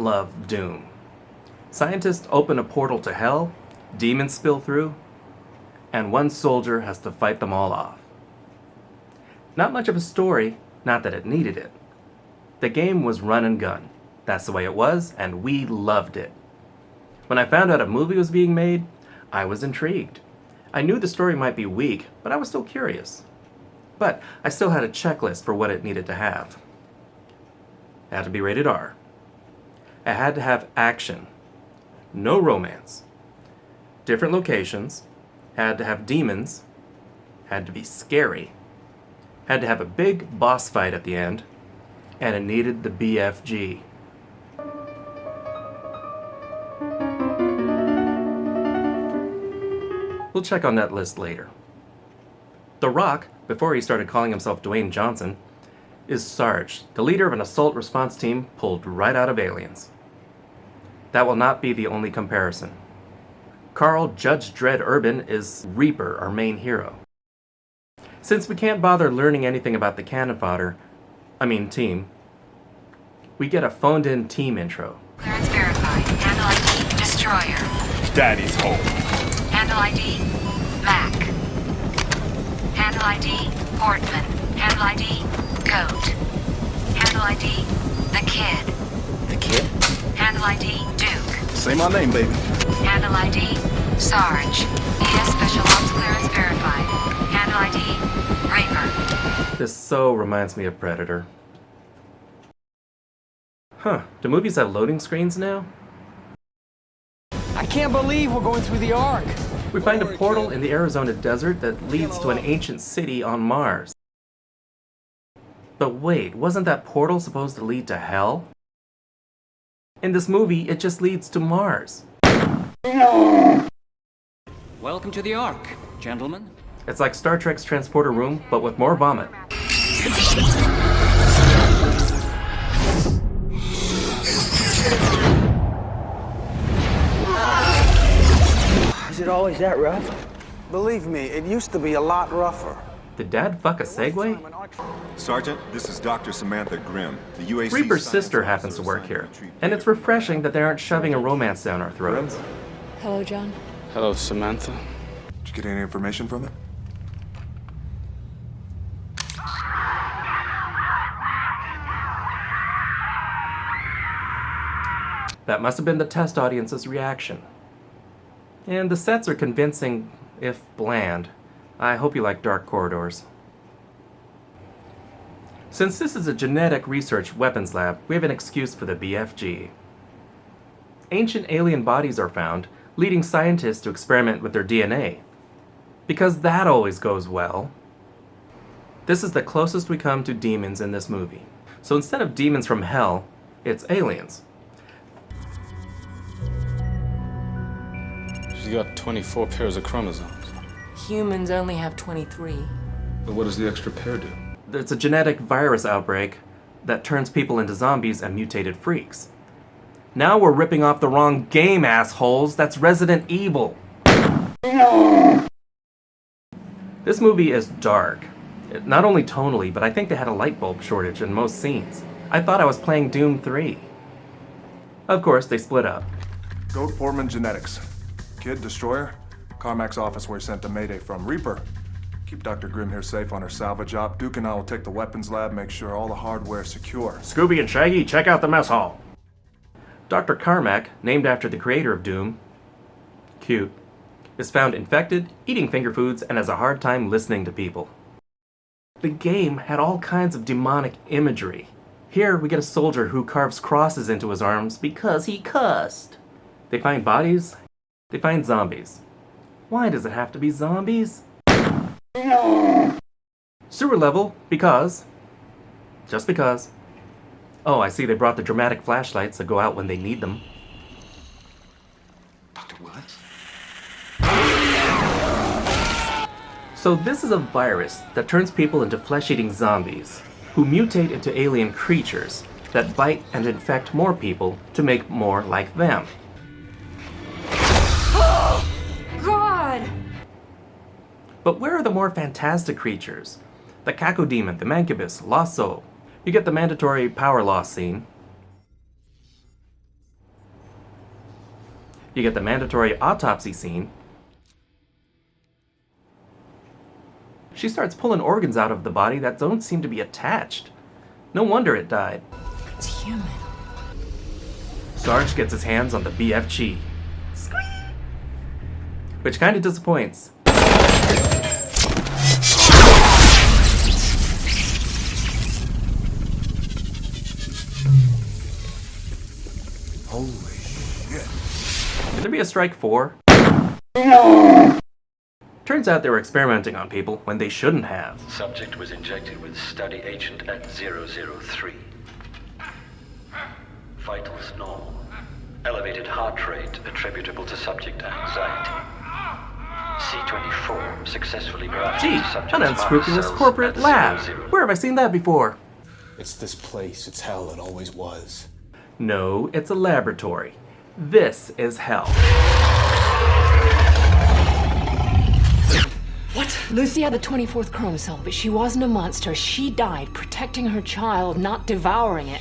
love Doom. Scientists open a portal to hell, demons spill through, and one soldier has to fight them all off. Not much of a story, not that it needed it. The game was run and gun. That's the way it was, and we loved it. When I found out a movie was being made, I was intrigued. I knew the story might be weak, but I was still curious. But I still had a checklist for what it needed to have. It had to be rated R. It had to have action. No romance. Different locations. Had to have demons. Had to be scary. Had to have a big boss fight at the end. And it needed the BFG. We'll check on that list later. The Rock, before he started calling himself Dwayne Johnson, is Sarge, the leader of an assault response team pulled right out of Aliens. That will not be the only comparison. Carl Judge Dredd Urban is Reaper, our main hero. Since we can't bother learning anything about the cannon fodder, team, we get a phoned-in team intro. Clearance verified. Handle ID, Destroyer. Daddy's home. Handle ID, Mac. Handle ID, Portman. Handle ID, Goat. Handle ID, The Kid. The kid? Handle ID, Duke. Say my name, baby. Handle ID, Sarge. ES Special Ops clearance verified. Handle ID, Reaper. This so reminds me of Predator. Do movies have loading screens now? I can't believe we're going through the Ark. We find a portal in the Arizona desert that leads to an ancient city on Mars. But wait, wasn't that portal supposed to lead to hell? In this movie, it just leads to Mars. Welcome to the Ark, gentlemen. It's like Star Trek's transporter room, but with more vomit. Is it always that rough? Believe me, it used to be a lot rougher. Did Dad fuck a Segway? Sergeant, this is Dr. Samantha Grimm. The UAC Reaper's Science sister happens to Officer work assigned here, to treat and it's refreshing that they aren't shoving a romance down our throats. Hello, John. Hello, Samantha. Did you get any information from it? That must have been the test audience's reaction. And the sets are convincing, if bland. I hope you like dark corridors. Since this is a genetic research weapons lab, we have an excuse for the BFG. Ancient alien bodies are found, leading scientists to experiment with their DNA. Because that always goes well. This is the closest we come to demons in this movie. So instead of demons from hell, it's aliens. She's got 24 pairs of chromosomes. Humans only have 23. But what does the extra pair do? It's a genetic virus outbreak that turns people into zombies and mutated freaks. Now we're ripping off the wrong game, assholes. That's Resident Evil. This movie is dark. Not only tonally, but I think they had a light bulb shortage in most scenes. I thought I was playing Doom 3. Of course, they split up. Goat Portman Genetics. Kid, Destroyer. Carmack's office where he sent the Mayday from. Reaper. Keep Dr. Grimm here safe on her salvage op. Duke and I will take the weapons lab, make sure all the hardware is secure. Scooby and Shaggy, check out the mess hall. Dr. Carmack, named after the creator of Doom, cute, is found infected, eating finger foods, and has a hard time listening to people. The game had all kinds of demonic imagery. Here we get a soldier who carves crosses into his arms because he cussed. They find bodies, they find zombies. Why does it have to be zombies? Sewer level, because. Just because. Oh, I see they brought the dramatic flashlights that go out when they need them. Dr. Willis? So this is a virus that turns people into flesh-eating zombies, who mutate into alien creatures that bite and infect more people to make more like them. God! But where are the more fantastic creatures? The Cacodemon, the Mancubus, Lost Soul. You get the mandatory power loss scene. You get the mandatory autopsy scene. She starts pulling organs out of the body that don't seem to be attached. No wonder it died. It's human. Sarge gets his hands on the BFG. Squeak! Which kind of disappoints. Holy shit. Could there be a strike 4? Turns out they were experimenting on people when they shouldn't have. Subject was injected with study agent at 003. Vitals normal. Elevated heart rate attributable to subject anxiety. C24 successfully grafted Gee, subject's an unscrupulous cells corporate at lab. 00. Where have I seen that before? It's this place. It's hell. It always was. No, it's a laboratory. This is hell. What? Lucy had the 24th chromosome, but she wasn't a monster. She died protecting her child, not devouring it.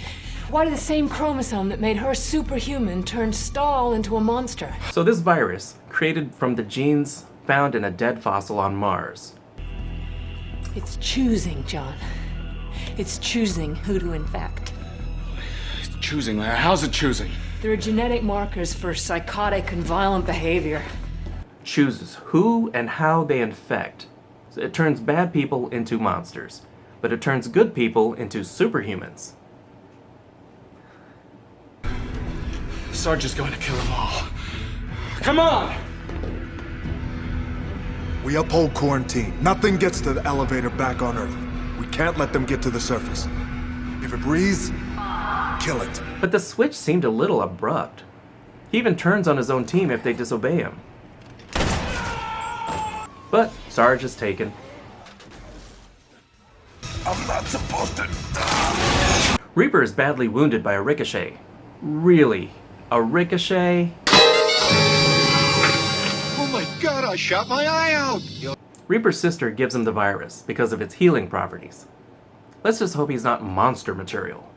Why did the same chromosome that made her superhuman turn Stahl into a monster? So this virus, created from the genes found in a dead fossil on Mars. It's choosing, John. It's choosing who to infect. It's choosing, Lara. How's it choosing? There are genetic markers for psychotic and violent behavior. Chooses who and how they infect. So it turns bad people into monsters, but it turns good people into superhumans. Sarge is going to kill them all. Come on! We uphold quarantine. Nothing gets to the elevator back on Earth. We can't let them get to the surface. If it breathes, kill it. But the switch seemed a little abrupt. He even turns on his own team if they disobey him. But Sarge is taken. I'm not supposed to. Reaper is badly wounded by a ricochet. Really? A ricochet? Oh my god, I shot my eye out! Reaper's sister gives him the virus because of its healing properties. Let's just hope he's not monster material.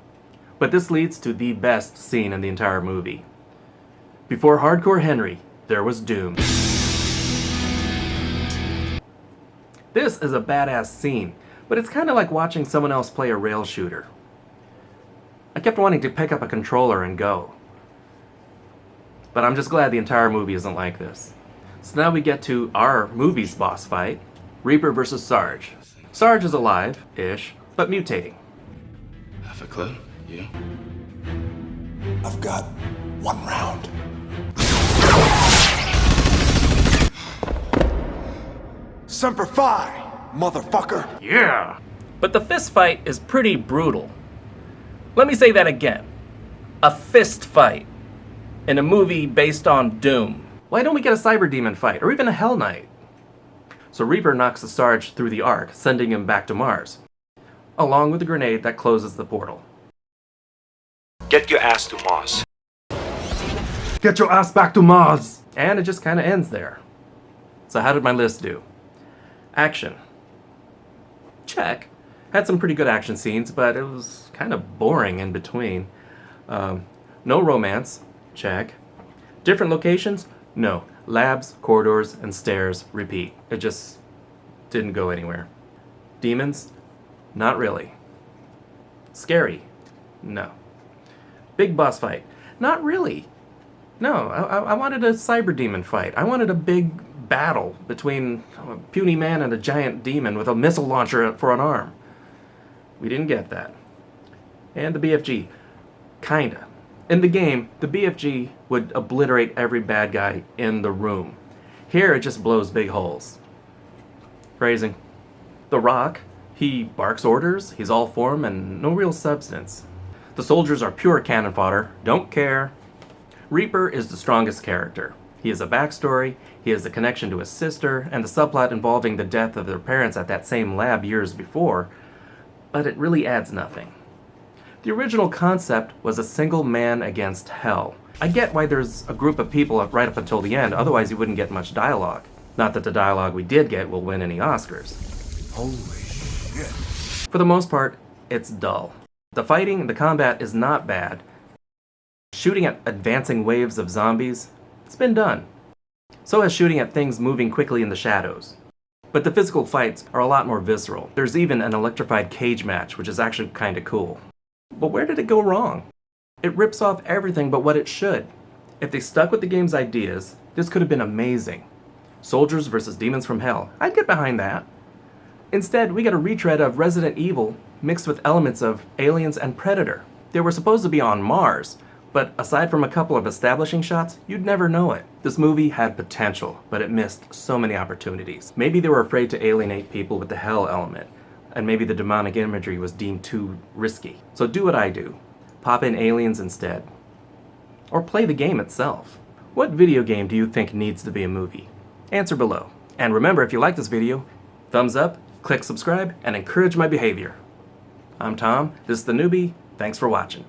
But this leads to the best scene in the entire movie. Before Hardcore Henry, there was Doom. This is a badass scene, but it's kind of like watching someone else play a rail shooter. I kept wanting to pick up a controller and go. But I'm just glad the entire movie isn't like this. So now we get to our movie's boss fight, Reaper versus Sarge. Sarge is alive-ish, but mutating. Half a clue? You? I've got 1 round. Semper Fi, motherfucker. Yeah! But the fist fight is pretty brutal. Let me say that again. A fist fight in a movie based on Doom. Why don't we get a Cyber Demon fight, or even a Hell Knight? So Reaper knocks the Sarge through the arc, sending him back to Mars, along with the grenade that closes the portal. Get your ass to Mars. Get your ass back to Mars! And it just kind of ends there. So how did my list do? Action. Check. Had some pretty good action scenes, but it was kind of boring in between. No romance. Check. Different locations? No. Labs, corridors, and stairs. Repeat. It just didn't go anywhere. Demons? Not really. Scary? No. Big boss fight? Not really. No, I wanted a cyber demon fight. I wanted a big battle between a puny man and a giant demon with a missile launcher for an arm. We didn't get that. And the BFG. Kinda. In the game, the BFG would obliterate every bad guy in the room. Here, it just blows big holes. Phrasing. The Rock, he barks orders, he's all form and no real substance. The soldiers are pure cannon fodder, don't care. Reaper is the strongest character. He has a backstory, he has a connection to his sister, and the subplot involving the death of their parents at that same lab years before, but it really adds nothing. The original concept was a single man against hell. I get why there's a group of people right up until the end, otherwise you wouldn't get much dialogue. Not that the dialogue we did get will win any Oscars. Holy shit. For the most part, it's dull. The fighting and the combat is not bad. Shooting at advancing waves of zombies, It's been done. So has shooting at things moving quickly in the shadows. But the physical fights are a lot more visceral. There's even an electrified cage match, which is actually kinda cool. But where did it go wrong? It rips off everything but what it should. If they stuck with the game's ideas, this could have been amazing. Soldiers versus demons from hell. I'd get behind that. Instead, we get a retread of Resident Evil mixed with elements of Aliens and Predator. They were supposed to be on Mars, but aside from a couple of establishing shots, you'd never know it. This movie had potential, but it missed so many opportunities. Maybe they were afraid to alienate people with the hell element, and maybe the demonic imagery was deemed too risky. So do what I do. Pop in aliens instead. Or play the game itself. What video game do you think needs to be a movie? Answer below. And remember, if you like this video, thumbs up, click subscribe, and encourage my behavior. I'm Tom, this is The Newbie, thanks for watching.